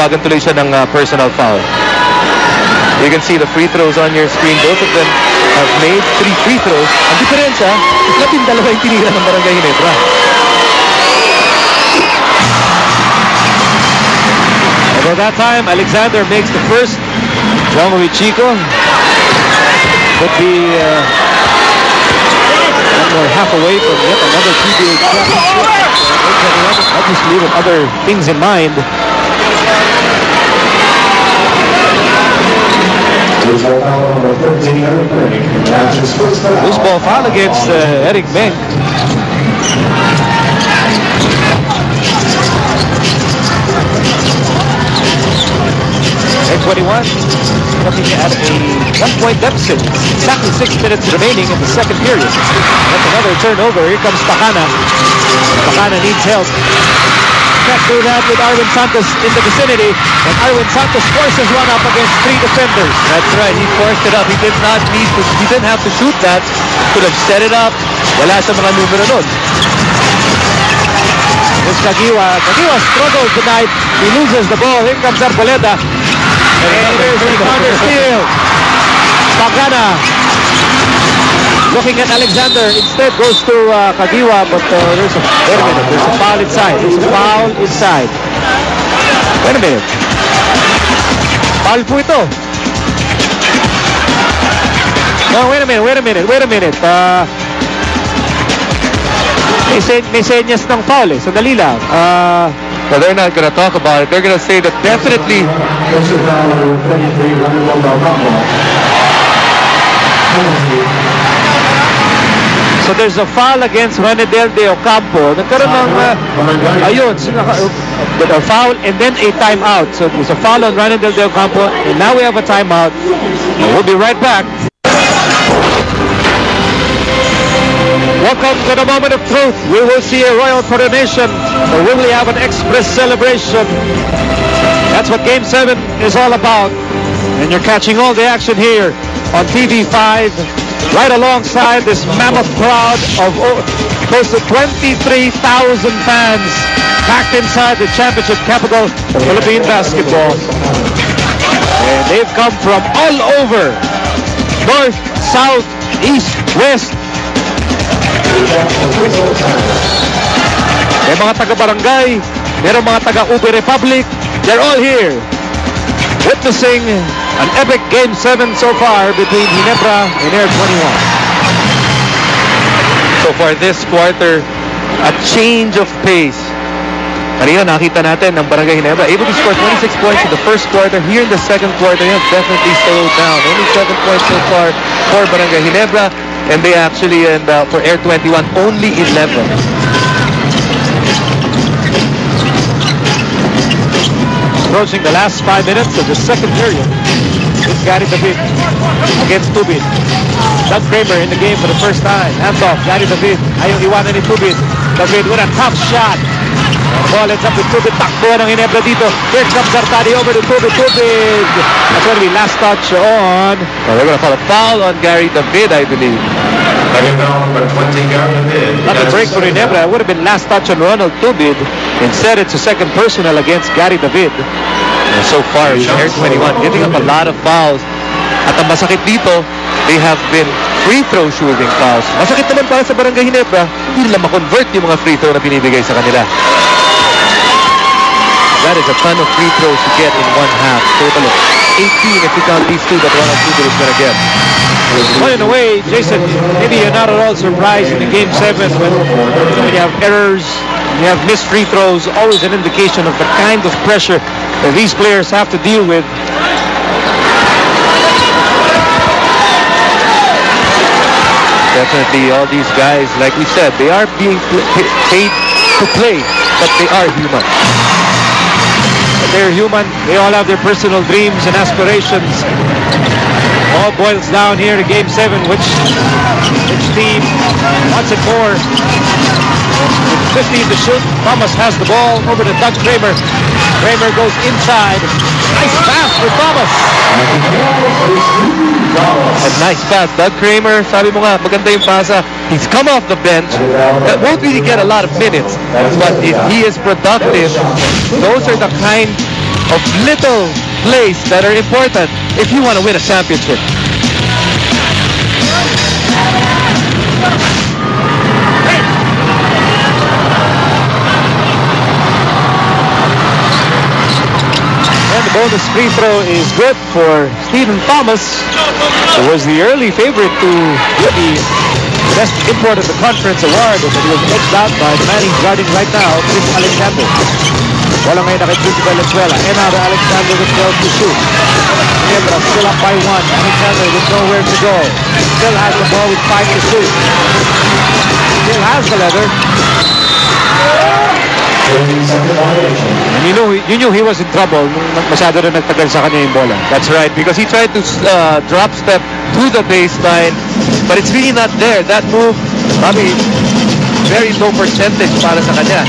tatawagan tuloy siya ng personal foul. You can see the free throws on your screen. Both of them have made 3 free throws. Ang diferensya, 12 yung tinira ng Barangay Ginebra. About that time, Alexander makes the first. Jean-Louis Chico could be half away from yet another PBA championship. Obviously with other things in mind. Loose ball foul against Eric Meng. At 21, looking at a 1-point deficit. Exactly 6 minutes remaining in the second period. That's another turnover. Here comes Pacana. Pacana needs help. Can't do that with Arwin Santos in the vicinity. And Arwin Santos forces one up against 3 defenders. That's right. He forced it up. He did not need to. He didn't have to shoot that. Could have set it up. Wala sa mga numero nun. This Kagiwa. Kagiwa struggles tonight. He loses the ball. Here comes Arboleda. And there's a counter steal. Pacana. Looking at Alexander, instead goes to Kagiwa, but there's a foul inside. There's a foul inside. Wait a minute. Foul po ito. No, wait a minute. May senyas ng foul eh. Sandali lang. Well, they're not going to talk about it. They're going to say that definitely. So there's a foul against Ronedel de Ocampo. Nagkaroon ng, a foul and then a timeout. So there's a foul on Ronedel de Ocampo and now we have a timeout. We'll be right back. Welcome to the moment of truth. We will see a royal coronation or will we have an express celebration? That's what Game 7 is all about. And you're catching all the action here on TV5. Right alongside this mammoth crowd of close to 23,000 fans packed inside the championship capital of Philippine basketball. And they've come from all over. North, south, east, west. May mga taga-barangay, mayroong mga taga-Ube Republic. They're all here witnessing an epic Game 7 so far between Ginebra and Air 21. So for this quarter, a change of pace. Kanina nakita natin ng Barangay Ginebra able to score 26 points in the first quarter. Here in the second quarter, they have definitely slowed down. Only 7 points so far for Barangay Ginebra, and they actually, and for Air 21, only 11. Approaching the last 5 minutes of the second period. It's Gary David against Tubin. Doug Kramer in the game for the first time. Hands off, Gary David. Ayaw iwanan ni Tubin. David with a tough shot. Ball ends up with Tubin. Takbo ng Ginebra dito. Here comes Artadi over to Tubin. Tubin. That's going to be last touch on. Well, they're going to call a foul on Gary David, I believe. Not a break for Ginebra. It would have been last touch on Ronald Tubin. Instead, it's a second personal against Gary David. And so far, Air 21 giving up a lot of fouls. At ang masakit dito, they have been free throw shooting fouls. Masakit naman para sa Barangay Ginebra, hindi nila ma-convert yung mga free throw na binibigay sa kanila. That is a ton of free throws to get in one half. Total of 18 if you count these two that Ronald Tubin is going to get. Well, in a way, Jason, maybe you're not at all surprised in the Game 7 when you have errors, you have missed free throws, always an indication of the kind of pressure that these players have to deal with. Definitely, all these guys, like we said, they are being paid to play, but they are human. They're human. They all have their personal dreams and aspirations. All boils down here to Game 7, which team wants it more. With 15 to shoot, Thomas has the ball over to Doug Kramer. Kramer goes inside. Nice pass for Thomas. A nice pass. Doug Kramer, sabi mo nga, maganda yung pasa. He's come off the bench. That won't really get a lot of minutes. But if he is productive, those are the kind of little plays that are important if you want to win a championship. And the bonus free throw is good for Stephen Thomas, who was the early favorite to win the Best Import of the Conference award, but he was edged out by the man he's guarding right now, Chris Alexander. Wala ngayon na kay Junior Valenzuela. And now to Alexander with 12 to shoot. Ginebra still up by 1. Alexander with nowhere to go. Still has the ball with 5 to shoot. Still has the leather. And you knew he was in trouble nung masyado na nagtagal sa kanya yung bola. That's right, because he tried to drop step to the baseline, but it's really not there. That move, probably very low percentage para sa kanya.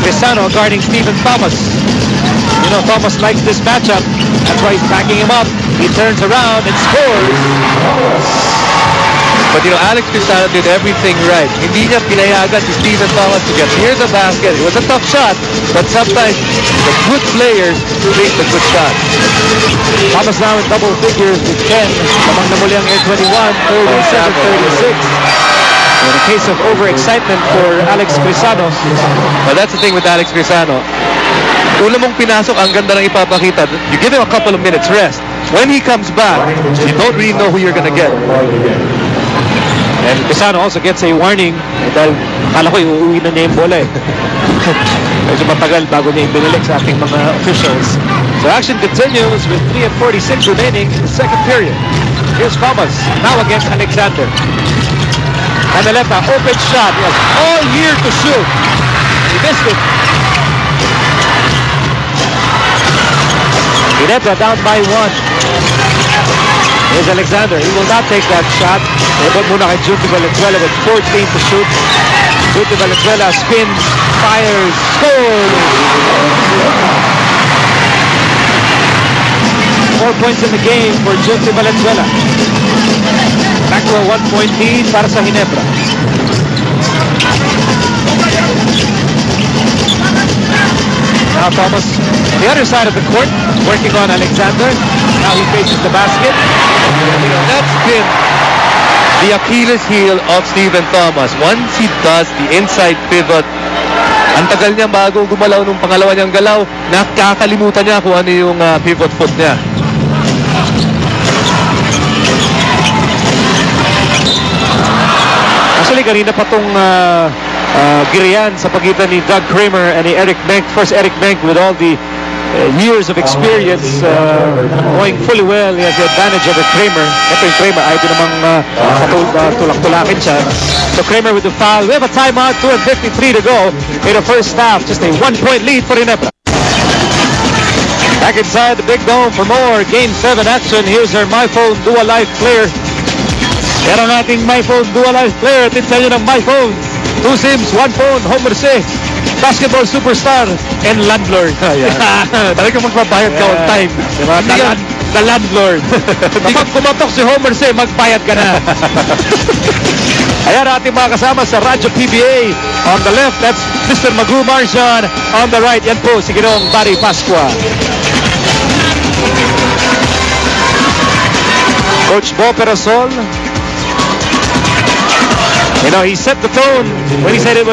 Crisano guarding Stephen Thomas. You know, Thomas likes this matchup. That's why he's backing him up. He turns around and scores. But you know, Alex Crisano did everything right. Hindi niya pinayagan si Stephen Thomas to get near the basket. It was a tough shot, but sometimes the good players make the good shot. Thomas now in double figures with 10. Lamang na muli ang Air 21, 37-36. In a case of overexcitement for Alex Crisano. But that's the thing with Alex Crisano. Una mong pinasok, ang ganda ng ipapakita. You give him a couple of minutes rest. When he comes back, you don't really know who you're gonna get. And Crisano also gets a warning dahil akala ko uuwi na niya yung bola eh. Medyo matagal bago niya ibinilik sa ating mga officials. So action continues with 3:46 remaining in the second period. Here's Thomas, now against Alexander. Canaleta, open shot. He has all year to shoot. He missed it. Ginebra down by 1. Here's Alexander. He will not take that shot. Ibot muna kay Junior Valenzuela with 14 to shoot. Junior Valenzuela spins, fires, scores! 4 points in the game for Junior Valenzuela. Back to a 1-point lead para sa Ginebra. Now Thomas on the other side of the court, working on Alexander. Now he faces the basket. You know, that's been the Achilles heel of Stephen Thomas. Once he does the inside pivot, ang tagal niya bago gumalaw nung pangalawa niyang galaw, nakakalimutan niya kung ano yung pivot foot niya. Actually, kanina pa itong giriyan sa pagitan ni Doug Kramer and ni Eric Menk. First, Eric Menk with all the years of experience, knowing fully well he has the advantage over Kramer. Ito yung Kramer, ayaw din namang tulak-tulakin siya. So Kramer with the foul. We have a timeout, 2:53 to go in the first half. Just a 1-point lead for Ginebra. Back inside the Big Dome for more Game 7 action. Here's our MyPhone Dual Life player. Meron nating MyPhone Dual Life player. Atin sa inyo ng MyPhone. 2 SIMs, 1 phone, home Merced, basketball superstar, and landlord. Talagang magbabayad ka on time. Diba? The landlord. Kapag kumatok si Homer Say, magbayad ka na. Ayan ating mga kasama sa Radyo PBA. On the left, that's Mr. Magu Marjan. On the right, yan po si Ginoong Barry Pascua. Coach Bo Perasol. You know, he set the tone when he said it was